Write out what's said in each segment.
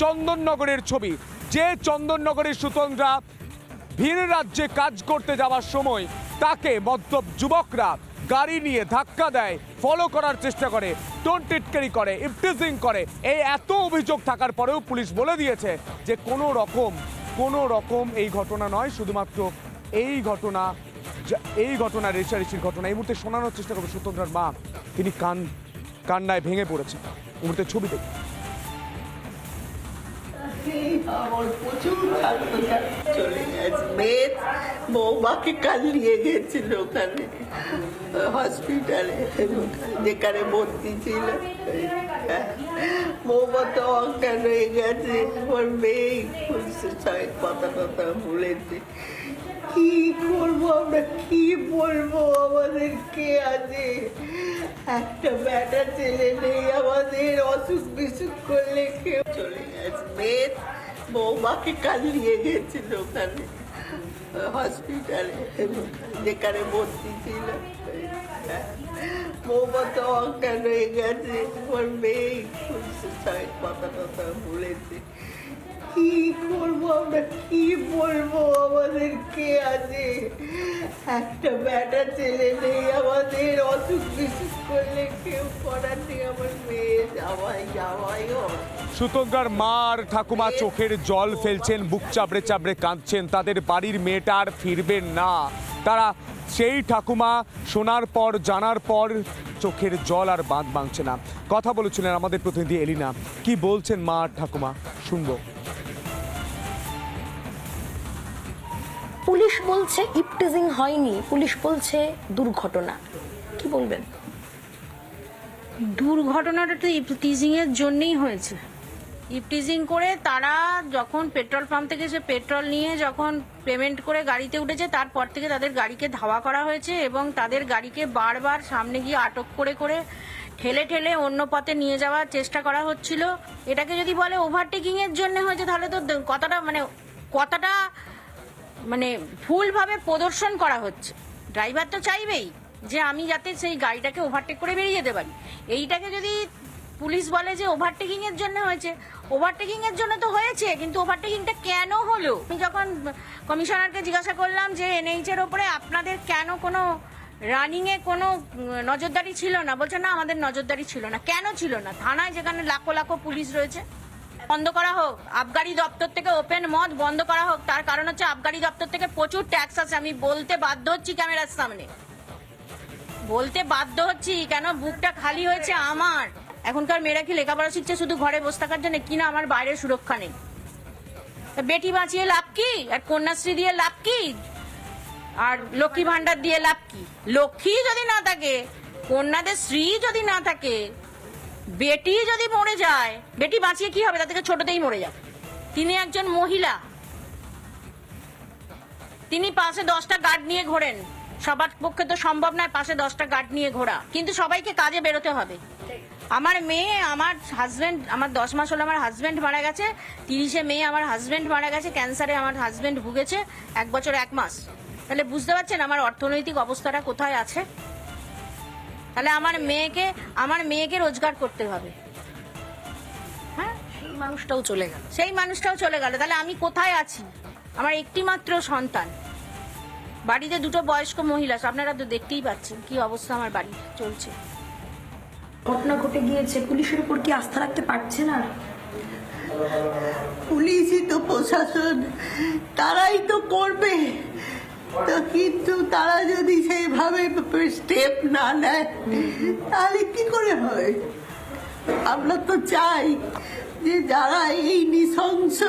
চন্দননগরের ছবি, যে চন্দননগরের সুতন্দ্রা ভিন রাজ্যে কাজ করতে যাওয়ার সময় তাকে মদ্যপ যুবকরা গাড়ি নিয়ে ধাক্কা দেয়, ফলো করার চেষ্টা করে, টোন টিটকারি করে, ইফটিজিং করে। এই এত অভিযোগ থাকার পরেও পুলিশ বলে দিয়েছে যে কোনো রকম এই ঘটনা নয়, শুধুমাত্র এই ঘটনা রেষারেষির ঘটনা। এই মুহূর্তে শোনানোর চেষ্টা করবে সুতন্দ্রার মা, তিনি কান্নায় ভেঙে পড়েছেন। এই মুহূর্তে ছবি দেখুন। প্রচুর চলে গেছে, মেয়ে বৌমাকে কাল নিয়ে গেছিল ওখানে হসপিটালে, যেখানে ভর্তি ছিল। বৌমা তো অজ্ঞান হয়ে গেছে, ওর মেয়ে কথা টথা বলেছে। কি করবো আমরা, কি বলবো, আমাদের কে আছে? একটা বেটা ছেলে নেই আমাদের, অসুখ বিসুখ করলে কেউ চলে গেছে। মেয়ে বৌমাকে কাল নিয়ে গেছিল ওখানে হসপিটালে, যেখানে ভর্তি ছিল। বৌমা তো অজ্ঞান হয়ে গেছে, ওর মেয়ে কথা টথা বলেছে। কি করবো আমরা, কি বলবো, আমাদের কে আছে? একটা বেটা ছেলে নেই আমাদের, অসুখ বিসুখ করলে কেউ করার নেই। আমার মেয়ে যাওয়াই সুতন্দ্রার মা আর ঠাকুমা চোখের জল ফেলছেন, বুক চাপড়ে চাপড়ে কাঁদছেন। তাদের বাড়ির মেয়েটা আর ফিরবেন না। তারা সেই ঠাকুমা শোনার পর, জানার পর চোখের জল আর বাঁধ ভাঙছে না। কথা বলেছিলেন আমাদের প্রতিনিধি এলিনা। কি বলছেন মা আর ঠাকুমা, শুনবো। পুলিশ বলছে ইফটিজিং হয়নি, পুলিশ বলছে দুর্ঘটনা। কি বলবেন? দুর্ঘটনাটা তো ইফটিজিং এর জন্যই হয়েছে। ইফটিজিং করে তারা যখন পেট্রোল পাম্প থেকে সে পেট্রোল নিয়ে যখন পেমেন্ট করে গাড়িতে উঠেছে, তারপর থেকে তাদের গাড়িকে ধাওয়া করা হয়েছে এবং তাদের গাড়িকে বারবার সামনে গিয়ে আটক করে করে ঠেলে ঠেলে অন্য পথে নিয়ে যাওয়ার চেষ্টা করা হচ্ছিল। এটাকে যদি বলে ওভারটেকিং এর জন্য হয়েছে, তাহলে তো কথাটা ভুলভাবে প্রদর্শন করা হচ্ছে। ড্রাইভার তো চাইবেই যে আমি যাতে সেই গাড়িটাকে ওভারটেক করে বেরিয়ে যেতে পারি। এইটাকে যদি পুলিশ বলে যে ওভারটেকিং এর জন্য হয়েছে, ওভারটেকিং এর জন্য তো হয়েছে, কিন্তু ওভারটেকিংটা কেন হলো? আমি যখন কমিশনারকে জিজ্ঞাসা করলাম যে এনএইচ এর ওপরে আপনাদের কেন কোনো রানিং এ কোনো নজরদারি ছিল না, বলছে না আমাদের নজরদারি ছিল না। কেন ছিল না? থানায় যেখানে লাখো লাখো পুলিশ রয়েছে, বন্ধ করা হোক। আবগারি দপ্তর থেকে ওপেন মদ বন্ধ করা হোক। তার কারণ হচ্ছে আবগারি দপ্তর থেকে প্রচুর ট্যাক্স আছে। আমি বলতে বাধ্য হচ্ছি ক্যামেরার সামনে, বলতে বাধ্য হচ্ছি, কেন বুকটা খালি হয়েছে আমার। এখনকার মেয়েরা কি লেখাপড়া শিখছে শুধু ঘরে বসে থাকার জন্য? কিনা আমার বাইরের সুরক্ষা নেই। বেটি বাঁচিয়ে লাভ কি? আর কন্যাশ্রী দিয়ে লাভ কি? আর লক্ষ্মী ভান্ডার দিয়ে লাভ কি? লক্ষ্মী যদি না থাকে, কন্যাদের শ্রী যদি না থাকে, বেটি যদি মরে যায়, বেটি বাঁচিয়ে কি হবে? তার থেকে ছোটতেই মরে যাবে। তিনি একজন মহিলা, তিনি পাশে 10টা গার্ড নিয়ে ঘোরেন। সবার পক্ষে তো সম্ভব নয় পাশে 10টা গার্ড নিয়ে ঘোরা, কিন্তু সবাইকে কাজে বেরোতে হবে। আমার মেয়ে, আমার হাজবেন্ড, আমার 10 মাস হলো আমার হাজবেন্ড মারা গেছে। 30শে মে আমার হাজবেন্ড মারা গেছে, ক্যান্সারে আমার হাজবেন্ড ভুগেছে 1 বছর 1 মাস। তাহলে বুঝতে পারছেন আমার অর্থনৈতিক অবস্থাটা কোথায় আছে। তাহলে আমার মেয়েকে রোজগার করতে হবে। হ্যাঁ, সেই মানুষটাও চলে গেল। তাহলে আমি কোথায় আছি? আমার একটি মাত্র সন্তান, বাড়িতে 2টো বয়স্ক মহিলা, আপনারা তো দেখতেই পাচ্ছেন কি অবস্থা আমার বাড়ি চলছে। ঘটনা ঘটে গিয়েছে, পুলিশের উপর কি আস্থা রাখতে পারছে না? পুলিশই তো প্রশাসন, তারাই তো করবে। তো কিন্তু তারা যদি সেইভাবে স্টেপ না নেয় তাহলে কি করে হয়? আমরা তো চাই যে যারা এই নৃশংস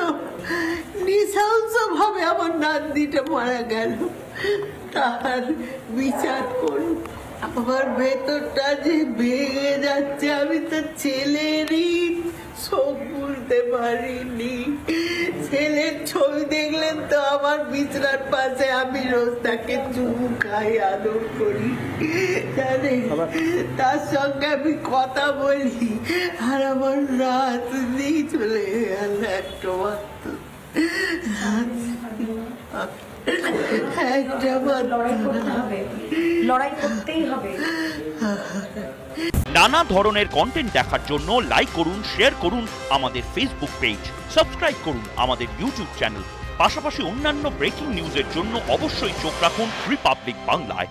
ভাবে আমার নাতনিটা মারা গেল তার বিচার করুন। আমার ভেতরটা যে ভেঙে যাচ্ছে, আমি তো ছেলেরই সব বুঝতে পারিনি। ছেলের ছবি দেখলেন তো আমার বিছানার পাশে আমি রোজ তাকে চুমু খাই, আদর করি, জানেন, তার সঙ্গে আমি কথা বলি, আর আমার রাত দিয়ে চলে গেল একটা মাত্র। লড়াই করতেই হবে। নানা ধরনের কন্টেন্ট দেখার জন্য লাইক করুন, শেয়ার করুন আমাদের ফেসবুক পেজ, সাবস্ক্রাইব করুন আমাদের ইউটিউব চ্যানেল। পাশাপাশি অন্যান্য ব্রেকিং নিউজের জন্য অবশ্যই চোখ রাখুন রিপাবলিক বাংলায়।